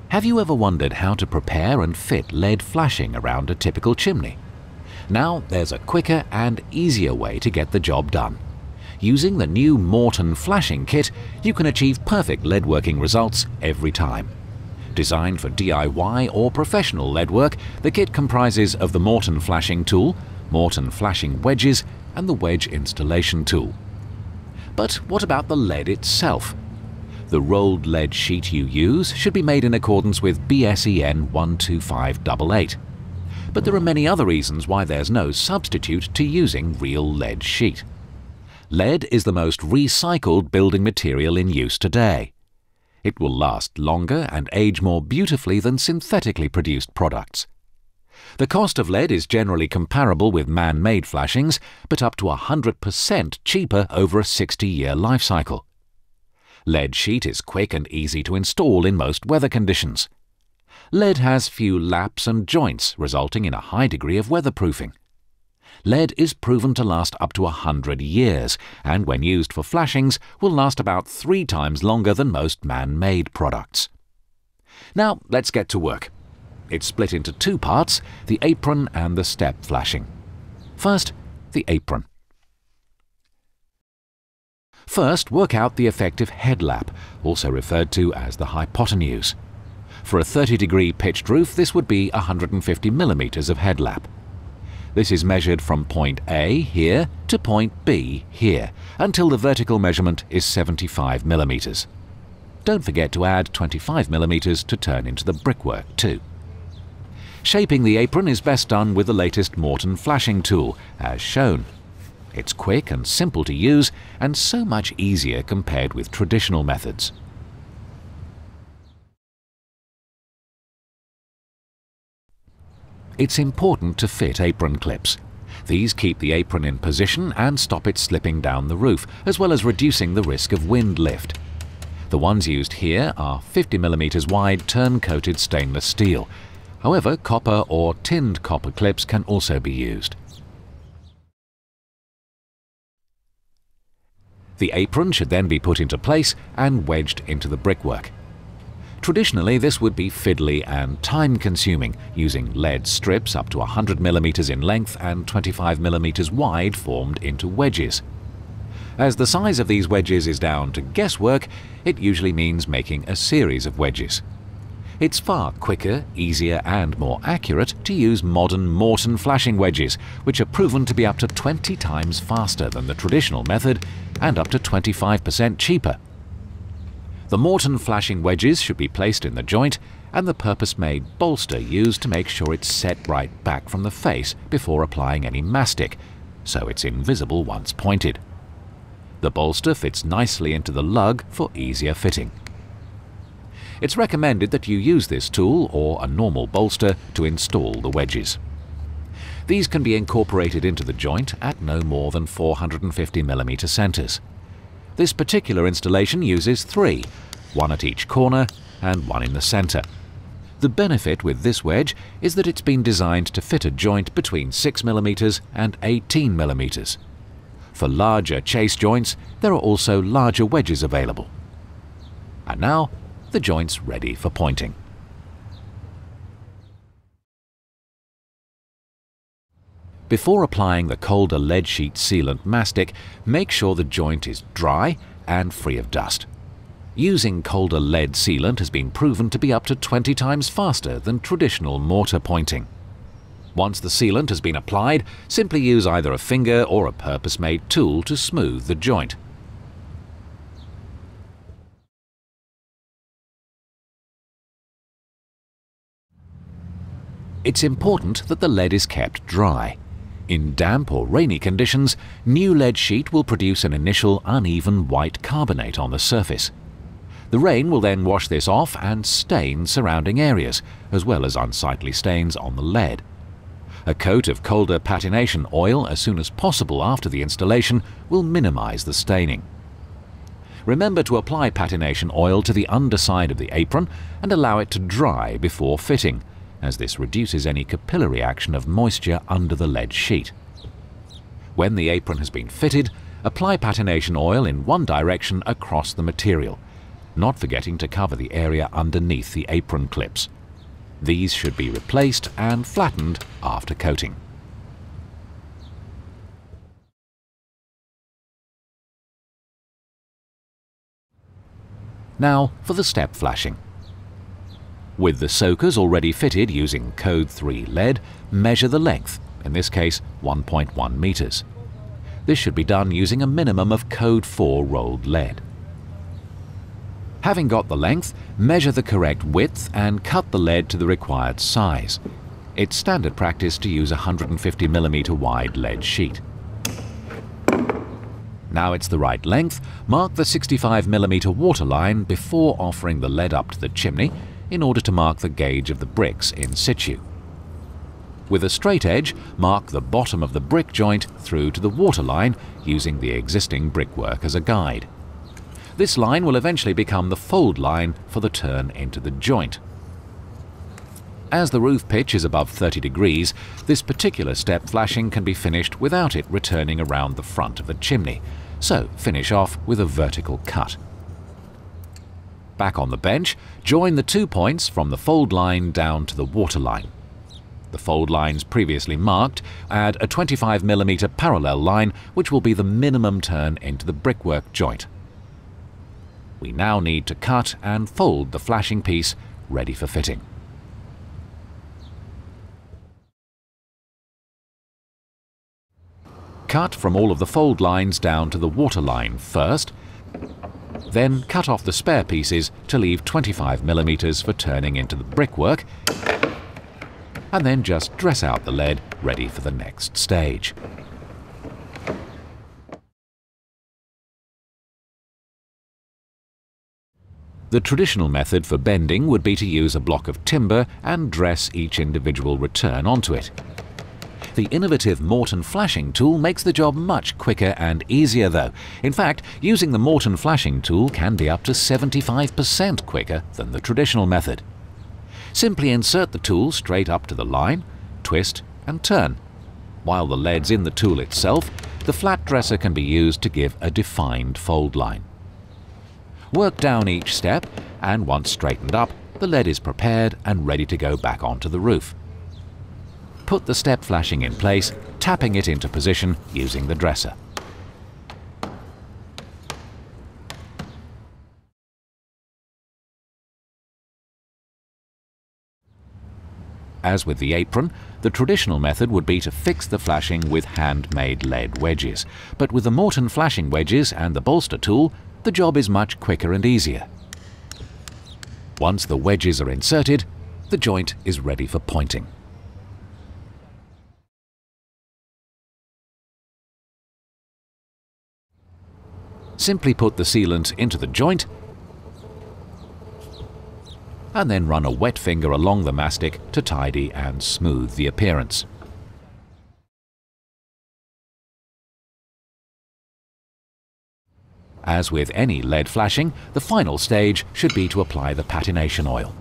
Have you ever wondered how to prepare and fit lead flashing around a typical chimney? Now there's a quicker and easier way to get the job done. Using the new Morton flashing kit, you can achieve perfect lead working results every time. Designed for DIY or professional lead work, the kit comprises of the Morton flashing tool, Morton flashing wedges, and the wedge installation tool. But what about the lead itself? The rolled lead sheet you use should be made in accordance with BSEN 12588. But there are many other reasons why there's no substitute to using real lead sheet. Lead is the most recycled building material in use today. It will last longer and age more beautifully than synthetically produced products. The cost of lead is generally comparable with man-made flashings, but up to 100% cheaper over a 60-year life cycle. Lead sheet is quick and easy to install in most weather conditions. Lead has few laps and joints, resulting in a high degree of weatherproofing. Lead is proven to last up to 100 years, and when used for flashings, will last about 3 times longer than most man-made products. Now, let's get to work. It's split into 2 parts, the apron and the step flashing. First, the apron. First, work out the effective head lap, also referred to as the hypotenuse. For a 30-degree pitched roof, this would be 150 millimeters of head lap. This is measured from point A here to point B here, until the vertical measurement is 75 millimeters. Don't forget to add 25 millimeters to turn into the brickwork too. Shaping the apron is best done with the latest Morton flashing tool, as shown. It's quick and simple to use, and so much easier compared with traditional methods. It's important to fit apron clips. These keep the apron in position and stop it slipping down the roof, as well as reducing the risk of wind lift. The ones used here are 50 millimeters wide turn-coated stainless steel. However, copper or tinned copper clips can also be used. The apron should then be put into place and wedged into the brickwork. Traditionally, this would be fiddly and time-consuming, using lead strips up to 100 millimeters in length and 25 millimeters wide formed into wedges. As the size of these wedges is down to guesswork, it usually means making a series of wedges. It's far quicker, easier and more accurate to use modern Morton flashing wedges, which are proven to be up to 20 times faster than the traditional method and up to 25% cheaper. The Morton flashing wedges should be placed in the joint and the purpose-made bolster used to make sure it's set right back from the face before applying any mastic, so it's invisible once pointed. The bolster fits nicely into the lug for easier fitting. It's recommended that you use this tool or a normal bolster to install the wedges. These can be incorporated into the joint at no more than 450 millimeter centers. This particular installation uses 3, one at each corner and one in the center. The benefit with this wedge is that it's been designed to fit a joint between 6 millimeters and 18 millimeters. For larger chase joints, there are also larger wedges available. And now, the joint's ready for pointing. Before applying the Calder lead sheet sealant mastic, make sure the joint is dry and free of dust. Using Calder lead sealant has been proven to be up to 20 times faster than traditional mortar pointing. Once the sealant has been applied, simply use either a finger or a purpose-made tool to smooth the joint. It's important that the lead is kept dry. In damp or rainy conditions, new lead sheet will produce an initial uneven white carbonate on the surface. The rain will then wash this off and stain surrounding areas, as well as unsightly stains on the lead. A coat of Calder Patination oil as soon as possible after the installation will minimize the staining. Remember to apply patination oil to the underside of the apron and allow it to dry before fitting, as this reduces any capillary action of moisture under the lead sheet. When the apron has been fitted, apply patination oil in one direction across the material, not forgetting to cover the area underneath the apron clips. These should be replaced and flattened after coating. Now for the step flashing. With the soakers already fitted using Code 3 lead, measure the length, in this case 1.1 meters. This should be done using a minimum of Code 4 rolled lead. Having got the length, measure the correct width and cut the lead to the required size. It's standard practice to use a 150mm wide lead sheet. Now it's the right length, mark the 65mm waterline before offering the lead up to the chimney in order to mark the gauge of the bricks in situ. With a straight edge, mark the bottom of the brick joint through to the waterline using the existing brickwork as a guide. This line will eventually become the fold line for the turn into the joint. As the roof pitch is above 30 degrees, this particular step flashing can be finished without it returning around the front of the chimney, so finish off with a vertical cut. Back on the bench, join the 2 points from the fold line down to the water line. The fold lines previously marked, add a 25mm parallel line which will be the minimum turn into the brickwork joint. We now need to cut and fold the flashing piece ready for fitting. Cut from all of the fold lines down to the water line first, then cut off the spare pieces to leave 25mm for turning into the brickwork, and then just dress out the lead ready for the next stage. The traditional method for bending would be to use a block of timber and dress each individual return onto it. The innovative Morton flashing tool makes the job much quicker and easier though. In fact, using the Morton flashing tool can be up to 75% quicker than the traditional method. Simply insert the tool straight up to the line, twist and turn. While the lead's in the tool itself, the flat dresser can be used to give a defined fold line. Work down each step, and once straightened up, the lead is prepared and ready to go back onto the roof. Put the step flashing in place, tapping it into position using the dresser. As with the apron, the traditional method would be to fix the flashing with handmade lead wedges, but with the Morton flashing wedges and the bolster tool, the job is much quicker and easier. Once the wedges are inserted, the joint is ready for pointing. Simply put the sealant into the joint and then run a wet finger along the mastic to tidy and smooth the appearance. As with any lead flashing, the final stage should be to apply the patination oil.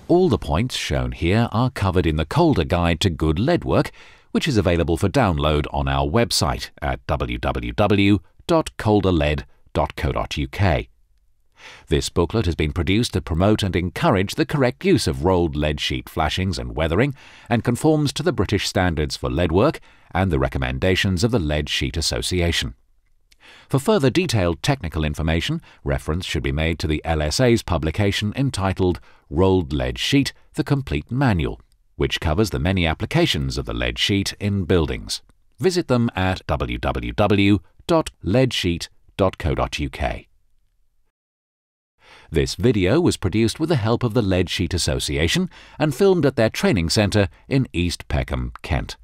All the points shown here are covered in the Calder Guide to Good Leadwork, which is available for download on our website at www.calderlead.co.uk. This booklet has been produced to promote and encourage the correct use of rolled lead sheet flashings and weathering, and conforms to the British standards for leadwork and the recommendations of the Lead Sheet Association. For further detailed technical information, reference should be made to the LSA's publication entitled Rolled Lead Sheet, the Complete Manual, which covers the many applications of the lead sheet in buildings. Visit them at www.leadsheet.co.uk. This video was produced with the help of the Lead Sheet Association and filmed at their training centre in East Peckham, Kent.